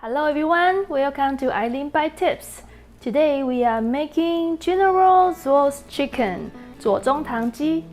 Hello everyone, welcome to Aileen Bite Tips. Today we are making General Tso's chicken, 左宗棠鸡.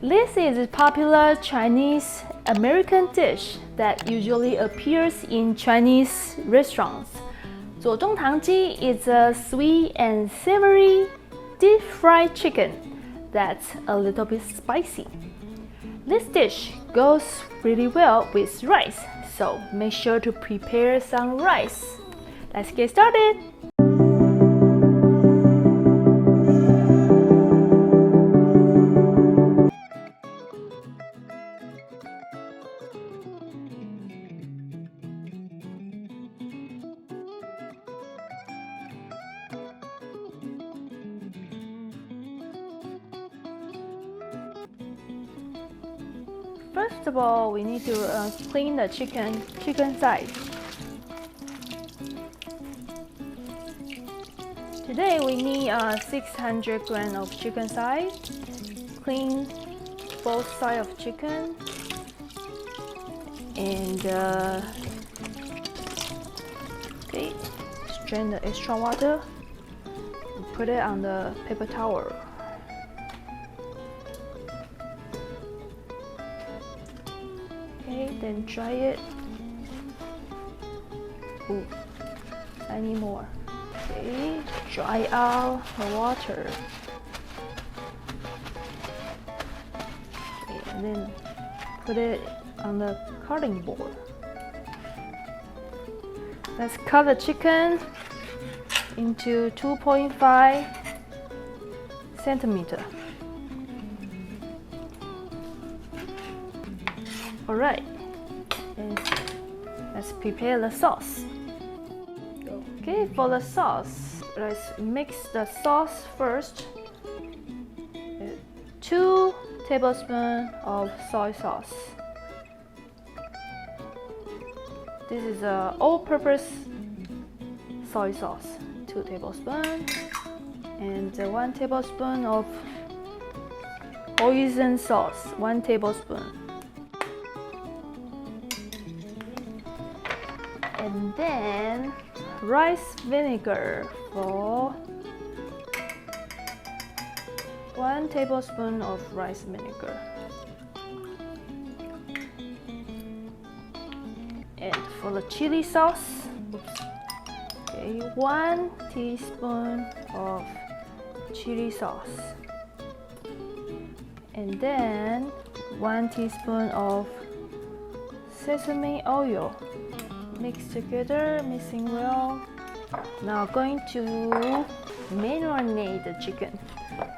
This is a popular Chinese American dish that usually appears in Chinese restaurants. 左宗棠鸡 is a sweet and savory deep-fried chicken that's a little bit spicy. This dish goes really well with rice, so make sure to prepare some rice. Let's get started! First of all, we need to clean the chicken side. Today we need 600 grams of chicken side. Clean both sides of chicken and okay, strain the extra water and put it on the paper towel. Okay, then dry it. Ooh, I need more. Okay, dry out the water. Okay, and then put it on the cutting board. Let's cut the chicken into 2.5 centimeter. Alright, let's prepare the sauce. Okay, for the sauce, let's mix the sauce first. 2 tablespoons of soy sauce. This is an all-purpose soy sauce. 2 tablespoons, and 1 tablespoon of Hoisin sauce. 1 tablespoon. And then rice vinegar for 1 tablespoon of rice vinegar. And for the chili sauce, okay, 1 teaspoon of chili sauce. And then 1 teaspoon of sesame oil. Mix together, mixing well. Now going to marinate the chicken.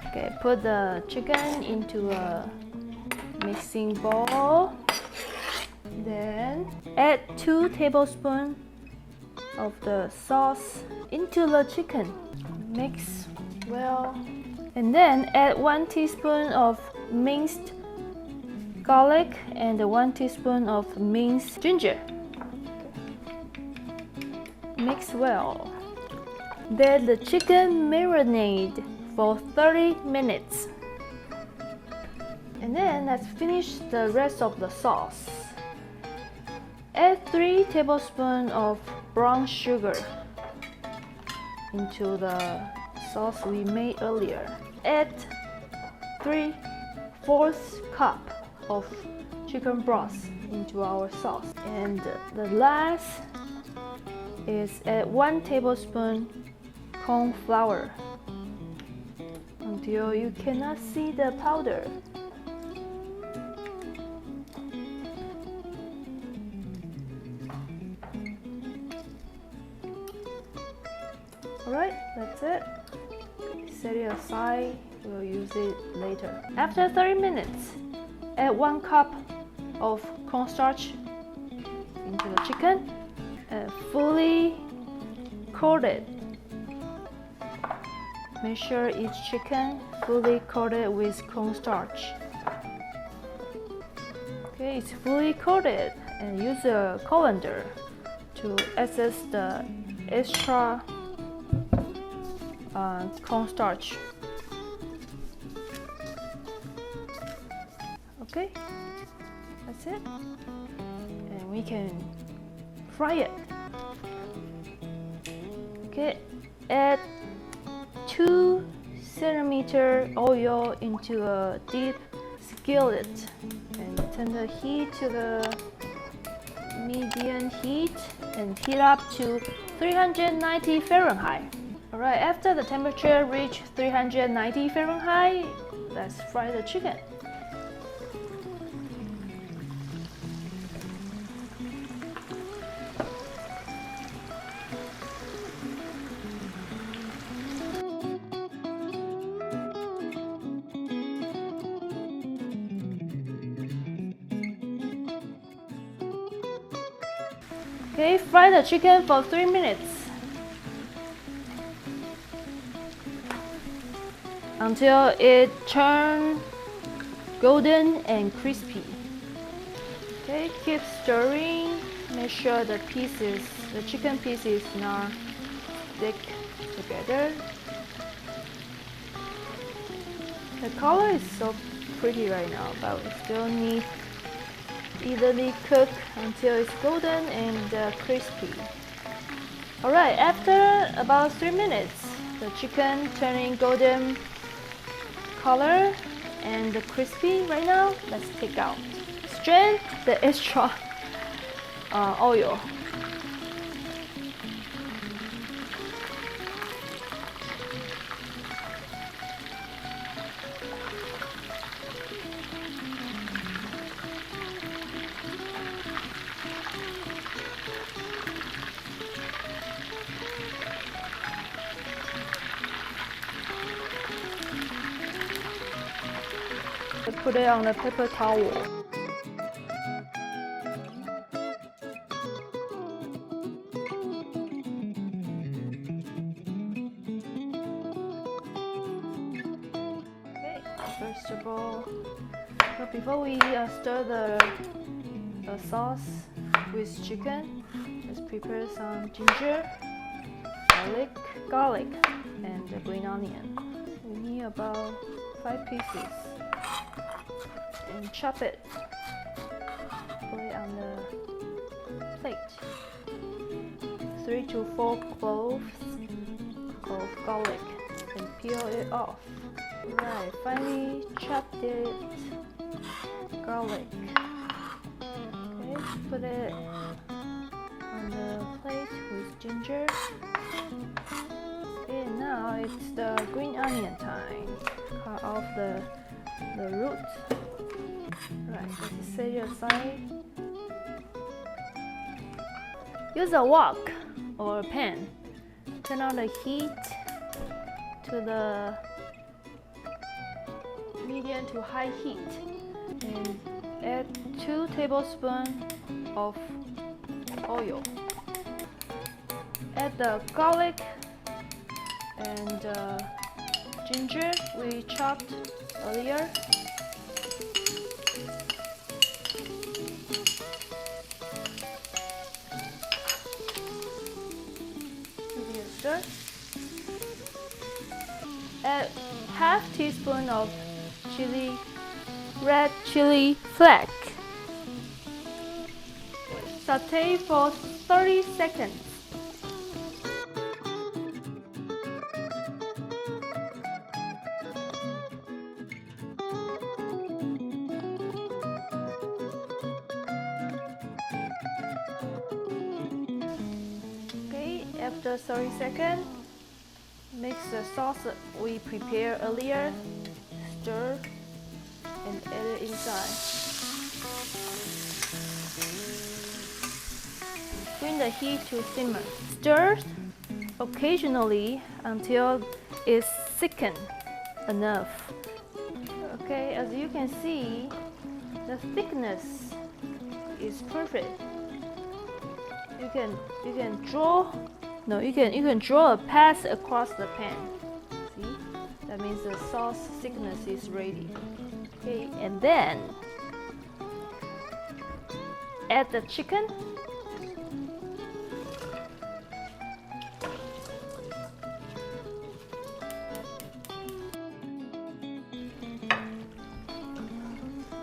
Okay, put the chicken into a mixing bowl. Then add 2 tablespoons of the sauce into the chicken. Mix well. And then add 1 teaspoon of minced garlic and 1 teaspoon of minced ginger. Mix well. Let the chicken marinate for 30 minutes. And then let's finish the rest of the sauce. Add 3 tablespoons of brown sugar into the sauce we made earlier. Add 3/4 cup of chicken broth into our sauce. And the last is add 1 tablespoon corn flour until you cannot see the powder. Alright, that's it. Set it aside, we'll use it later. After 30 minutes, add 1 cup of cornstarch into the chicken. Fully coated. Make sure each chicken fully coated with cornstarch. Okay, it's fully coated, and use a colander to access the extra cornstarch. Okay, that's it, and we can fry it. Okay, add 2 centimeter oil into a deep skillet and turn the heat to the medium heat and heat up to 390 Fahrenheit. Alright, after the temperature reach 390 Fahrenheit, let's fry the chicken. Okay, fry the chicken for 3 minutes until it turns golden and crispy. Okay, keep stirring. Make sure the chicken pieces not stick together. The color is so pretty right now, but we still need evenly cook until it's golden and crispy. Alright, after about 3 minutes, the chicken turning golden color and crispy right now, let's take out. Strain the extra oil. Put it on the paper towel. Okay, first of all, but before we stir the sauce with chicken, let's prepare some ginger, garlic, and the green onion. We need about 5 pieces. And chop it. Put it on the plate. 3 to 4 cloves of garlic and peel it off. Right, finally chopped it garlic. Okay, put it on the plate with ginger. Okay, now it's the green onion time. Cut off the roots. Right, let's set it aside. Use a wok or a pan. Turn on the heat to the medium to high heat and add 2 tablespoons of oil. Add the garlic and ginger we chopped earlier. Add half teaspoon of red chili flake. Saute for 30 seconds. Okay, after 30 seconds, mix the sauce we prepared earlier, stir, and add it inside. Bring the heat to simmer. Stir occasionally until it's thickened enough. Okay, as you can see, the thickness is perfect. You can draw a path across the pan. See? That means the sauce thickness is ready. Okay, and then add the chicken.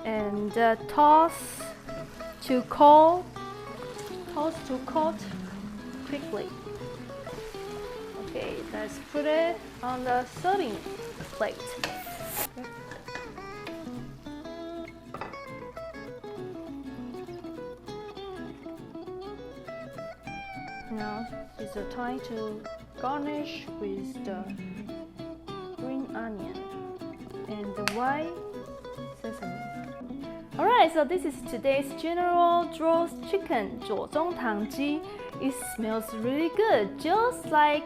And toss to coat quickly. Okay, let's put it on the serving plate. Now is the time to garnish with the green onion and the white sesame. Alright, so this is today's General Tso's chicken, 左宗棠鸡. It smells really good, just like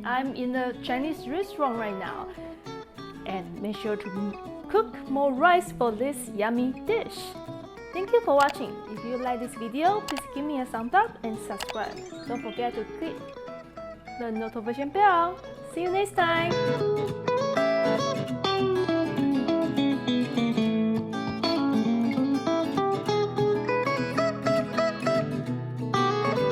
I'm in a Chinese restaurant right now. And make sure to cook more rice for this yummy dish. Thank you for watching. If you like this video, please give me a thumbs up and subscribe. Don't forget to click the notification bell. See you next time.